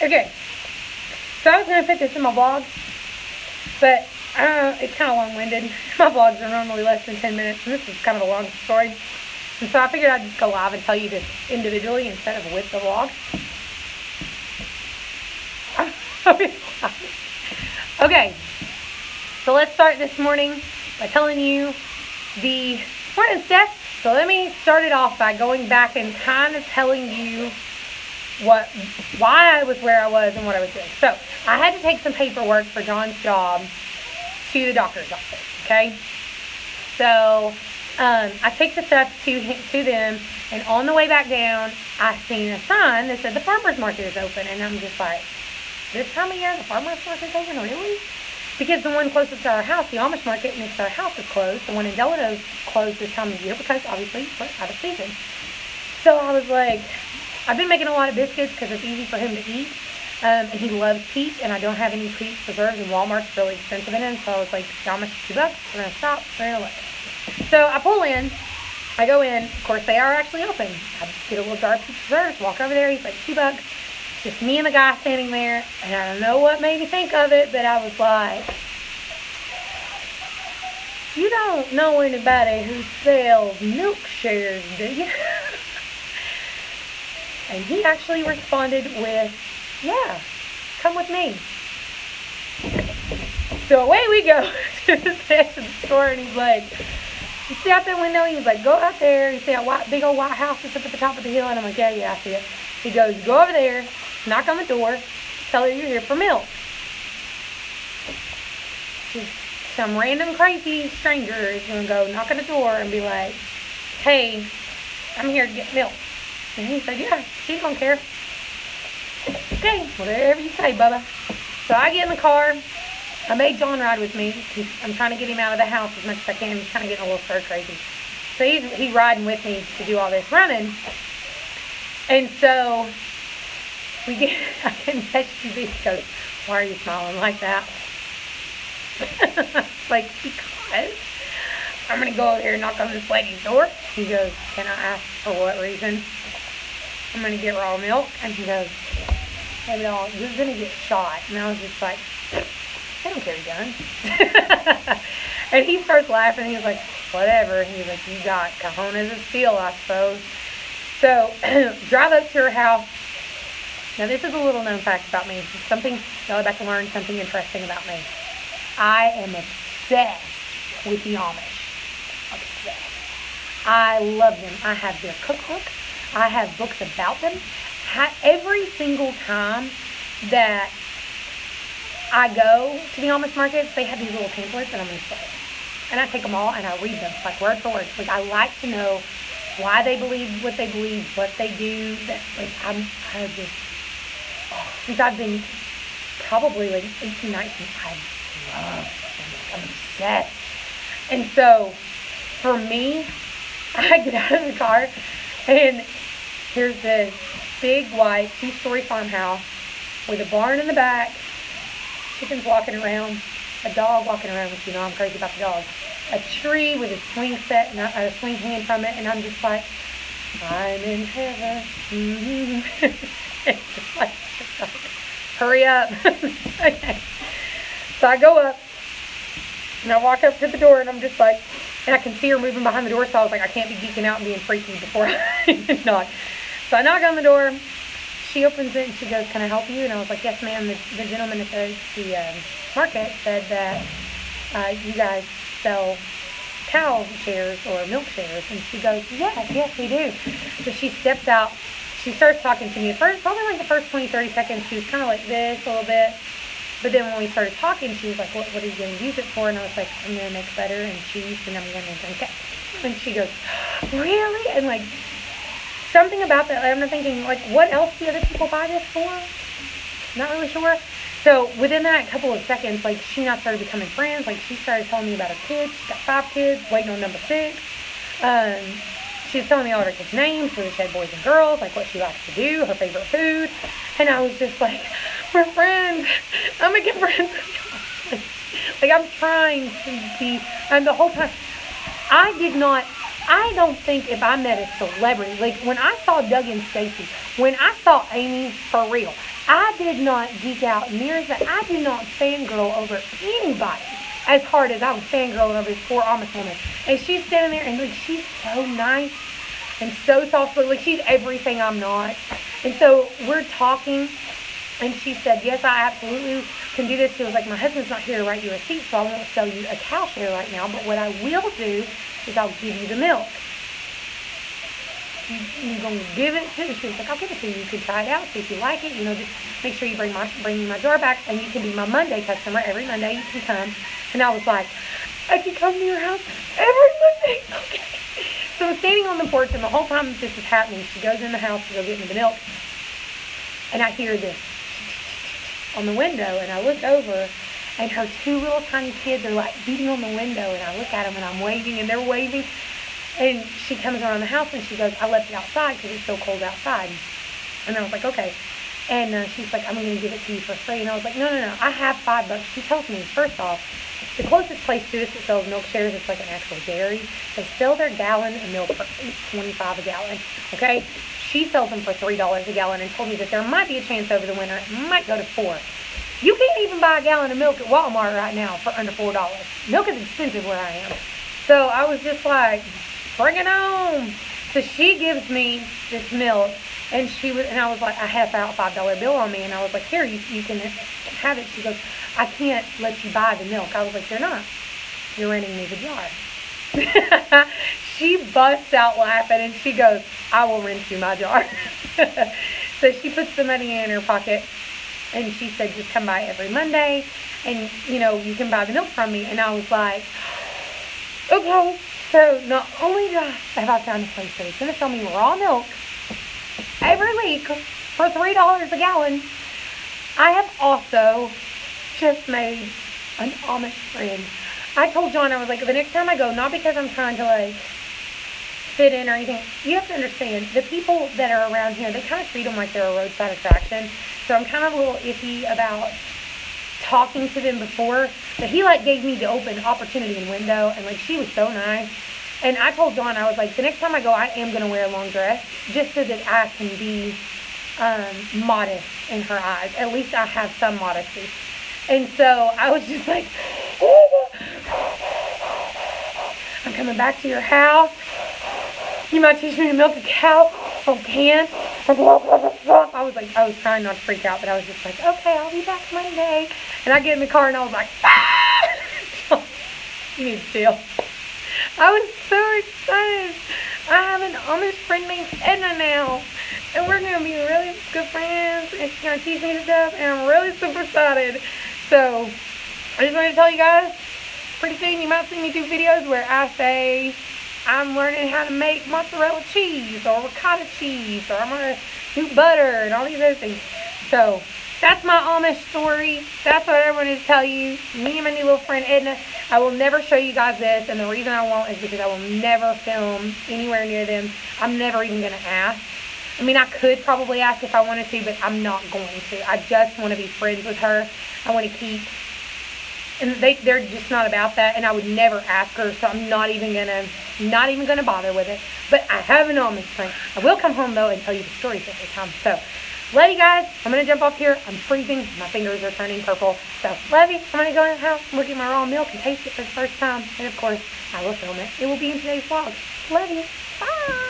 Okay, so I was going to fit this in my vlog, but it's kind of long-winded. My vlogs are normally less than 10 minutes, and this is kind of a long story. And so I figured I'd just go live and tell you this individually instead of with the vlog. Okay, so let's start this morning by telling you the morning steps. So let me start it off by going back and kind of telling you why I was where I was and what I was doing. So I had to take some paperwork for John's job to the doctor's office, okay? So I take the stuff to them, and on the way back down, I seen a sign that said the farmer's market is open, and I'm just like, this time of year the farmer's market is open, really? Because the one closest to our house, the Amish market next to our house, is closed. The one in Delano's closed this time of year because obviously we're out of season. So I was like, I've been making a lot of biscuits because it's easy for him to eat, and he loves peat, and I don't have any peat preserves, and Walmart's really expensive in it. So I was like, Amish, $2. We're gonna stop. We're gonna look. So I pull in. I go in. Of course, they are actually open. I get a little jar of peat preserves. Walk over there. He's like, $2. Just me and the guy standing there, and I don't know what made me think of it, but I was like, you don't know anybody who sells milk shares, do you? And he actually responded with, yeah, come with me. So away we go to the edge of the store, and he's like, you see out that window? He was like, go out there. You see that big old white house that's up at the top of the hill? And I'm like, yeah, I see it. He goes, go over there, knock on the door, tell her you're here for milk. Just some random crazy stranger is going to go knock on the door and be like, hey, I'm here to get milk. And he said, yeah, she don't care. Okay, whatever you say, Bubba. So I get in the car. I made John ride with me. I'm trying to get him out of the house as much as I can. He's kind of getting a little stir crazy. So he's riding with me to do all this running. And so we get, I can message you because, why are you smiling like that? Like, because I'm going to go over here and knock on this lady's door. He goes, can I ask for what reason? I'm going to get raw milk. And he goes, hey, no, you're going to get shot. And I was just like, they don't carry guns. And he starts laughing. He's like, whatever. He's like, you got cojones of steel, I suppose. So, drive up to her house. Now, this is a little known fact about me. It's something, y'all are about to learn something interesting about me. I am obsessed with the Amish. Obsessed. I love them. I have their cookbooks. I have books about them. Every single time that I go to the Amish markets, they have these little pamphlets, and I'm going to say it. And I take them all, and I read them, like word for word. Like, I like to know why they believe what they believe, what they do. Like, I just, since I've been probably like 18, 19, I love them. I'm obsessed. And so, for me, I get out of the car, and here's this big white 2-story farmhouse with a barn in the back, chickens walking around, a dog walking around, which you know I'm crazy about the dog, a tree with a swing set and a swing hanging from it, and I'm just like, I'm in heaven. Mm-hmm. Like, hurry up. Okay. So I go up, and I walk up to the door, and I'm just like, and I can see her moving behind the door, so I was like, I can't be geeking out and being freaky before I knock. So I knock on the door. She opens it, and she goes, can I help you? And I was like, yes, ma'am. The gentleman at the market said that you guys sell cow shares or milk shares. And she goes, yes, we do. So she steps out. She starts talking to me at first, probably like the first 20, 30 seconds. She was kind of like this a little bit. But then when we started talking, she was like, what are you going to use it for? And I was like, I'm going to make butter and cheese, and I'm going to drink it. And she goes, really? And like, something about that, I'm thinking, like, what else do other people buy this for? Not really sure. So within that couple of seconds, like, she and I started becoming friends. Like, she started telling me about her kids. She's got 5 kids, waiting on number 6. She was telling me all her kids' names, whether she had boys and girls, like what she likes to do, her favorite food. And I was just like, we're friends. I'm going to get friends with you. Like, I'm trying to be, and the whole time, I did not I don't think if I met a celebrity, like when I saw Doug and Stacy, when I saw Amy, for real, I did not geek out near as that. I did not fangirl over anybody as hard as I was fangirling over this poor Amish woman. And she's standing there and like she's so nice and so soft, like she's everything I'm not. And so we're talking, and she said, yes, I absolutely can do this. She was like, my husband's not here to write you a receipt, so I won't sell you a cow share right now, but what I will do is I'll give you the milk. You're going to give it to me? She was like, I'll give it to you. You can try it out, see if you like it. You know, just make sure you bring me my jar back, and you can be my Monday customer. Every Monday you can come. And I was like, I can come to your house every Monday. Okay. So I'm standing on the porch, and the whole time this is happening, she goes in the house to go get me the milk, and I hear this on the window, and I look over, and her two little tiny kids are like beating on the window, and I look at them, and I'm waving, and they're waving, and she comes around the house, and she goes, I left it outside because it's so cold outside. And I was like, okay. And she's like, I'm going to give it to you for free. And I was like, no, I have $5. She tells me, first off, the closest place to us that sells milk shares, it's like an actual dairy. They sell their gallon of milk for $8.25 a gallon. Okay? She sells them for $3 a gallon and told me that there might be a chance over the winter it might go to $4. You can't even buy a gallon of milk at Walmart right now for under $4. Milk is expensive where I am. So I was just like, bring it on. So she gives me this milk, and I was like, I had a $5 bill on me, and I was like, here, you can have it. She goes, I can't let you buy the milk. I was like, you're not. You're renting me the jar. She busts out laughing, and she goes, I will rent you my jar. So she puts the money in her pocket, and she said, just come by every Monday, and, you know, you can buy the milk from me. And I was like, okay. So not only have I found a place that is going to sell me raw milk every week for $3 a gallon, I have also just made an Amish friend. I told John, I was like, the next time I go, not because I'm trying to like fit in or anything, you have to understand, the people that are around here, they kind of treat them like they're a roadside attraction. So I'm kind of a little iffy about talking to them before, but he like gave me the open opportunity and window, and like she was so nice. And I told Dawn, I was like, the next time I go, I am going to wear a long dress just so that I can be modest in her eyes. At least I have some modesty. And so I was just like, I'm coming back to your house. You might teach me to milk a cow from can. I was trying not to freak out, but I was just like, okay, I'll be back Monday. And I get in the car and I was like, ah! You need to chill. I was so excited. I have an Amish friend named Edna now, and we're going to be really good friends, and she's going to teach me stuff, and I'm really super excited. So I just wanted to tell you guys, pretty soon you might see me do videos where I say I'm learning how to make mozzarella cheese or ricotta cheese, or I'm going to do butter and all these other things. So that's my Amish story. That's what I wanted to tell you. Me and my new little friend Edna. I will never show you guys this, and the reason I won't is because I will never film anywhere near them. I'm never even going to ask. I mean, I could probably ask if I wanted to, but I'm not going to. I just want to be friends with her. I want to keep, and they're just not about that, and I would never ask her, so I'm not even gonna bother with it. But I have an Amish friend. I will come home though and tell you the stories every time. So love you guys. I'm gonna jump off here. I'm freezing. My fingers are turning purple. So love you. I'm gonna go in the house and look at my raw milk and taste it for the first time. And of course, I will film it. It will be in today's vlog. Love you. Bye.